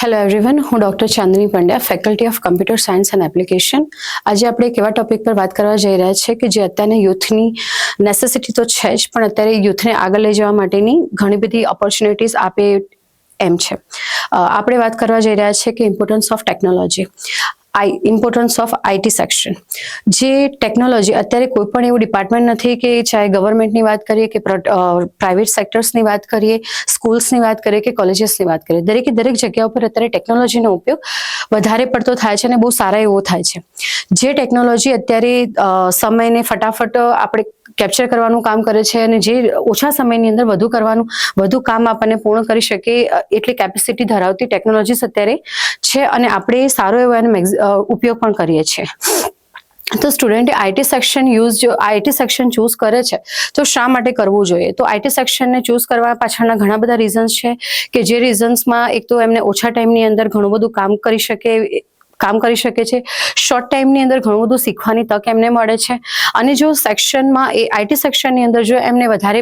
Hello everyone, હું doctor Chandni Pandya, faculty of computer science and application. આજે આપણે એક એવા ટોપિક પર વાત કરવા જઈ રહ્યા છીએ કે જે અત્યારના યુથની નેસેસિટી તો છે જ, પણ અત્યારે યુથને આગળ લઈ જવા માટેની ઘણી બધી ઓપોર્ચ્યુનિટીઝ આપે એમ છે. આપણે વાત કરવા જઈ રહ્યા છીએ કે importance of technology, importance of IT section. જે ટેકનોલોજી અત્યારે કોઈ પણ એવું ડિપાર્ટમેન્ટ નથી કે ચાહે ગવર્મેન્ટની વાત કરીએ કે પ્રાઇવેટ સેક્ટર્સની વાત કરીએ, સ્કૂલ્સની વાત કરીએ કે કોલેજીસની વાત કરીએ, દરેકે દરેક જગ્યા ઉપર અત્યારે ટેકનોલોજીનો ઉપયોગ વધારે પડતો થાય છે અને બહુ સારા એવો થાય છે. જે ટેકનોલોજી અત્યારે સમયને ફટાફટ આપણે કેપ્ચર કરવાનું કામ કરે છે અને જે ઓછા સમયની અંદર વધુ કામ આપણને પૂર્ણ કરી શકે એટલી કેપેસિટી ધરાવતી ટેકનોલોજીસ અત્યારે છે અને આપણે સારો એવો એનો ઉપયોગ પણ કરીએ છીએ. તો સ્ટુડન્ટે આઈટી સેક્શન ચૂઝ કરે છે તો શા માટે કરવું જોઈએ? તો આઈટી સેક્શનને ચૂઝ કરવા પાછળના ઘણા બધા રીઝન્સ છે કે જે રીઝન્સમાં એક તો એમને ઓછા ટાઈમની અંદર ઘણું બધું કામ કરી શકે છે, શોર્ટ ટાઈમની અંદર ઘણું બધું શીખવાની તક એમને મળે છે અને જો સેક્શનમાં આઈટી સેક્શનની અંદર જો એમને વધારે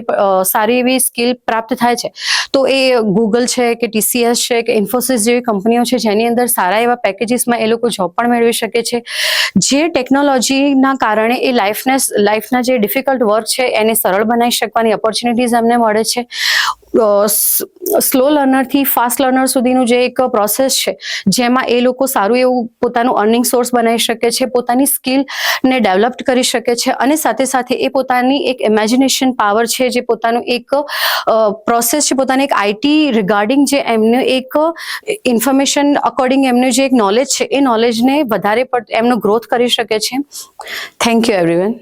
સારી એવી સ્કિલ પ્રાપ્ત થાય છે તો એ ગૂગલ છે કે TCS છે કે ઇન્ફોસિસ જેવી કંપનીઓ છે જેની અંદર સારા એવા પેકેજીસમાં એ લોકો જોબ પણ મેળવી શકે છે. જે ટેકનોલોજીના કારણે એ લાઈફના જે ડિફિકલ્ટ વર્ક છે એને સરળ બનાવી શકવાની ઓપોર્ચ્યુનિટીઝ એમને મળે છે. સ્લો લર્નરથી ફાસ્ટ લર્નર સુધીનું જે એક પ્રોસેસ છે જેમાં એ લોકો સારું એવું પોતાનું અર્નિંગ સોર્સ બનાવી શકે છે, પોતાની સ્કિલને ડેવલપ કરી શકે છે અને સાથે સાથે એ પોતાની એક ઇમેજિનેશન પાવર છે, જે પોતાનું એક પ્રોસેસ છે, પોતાની એક આઈટી રિગાર્ડિંગ જે એમનું એક ઇન્ફોર્મેશન અકોર્ડિંગ એમનું જે એક નોલેજ છે એ નોલેજને વધારે એમનો ગ્રોથ કરી શકે છે. Thank you everyone.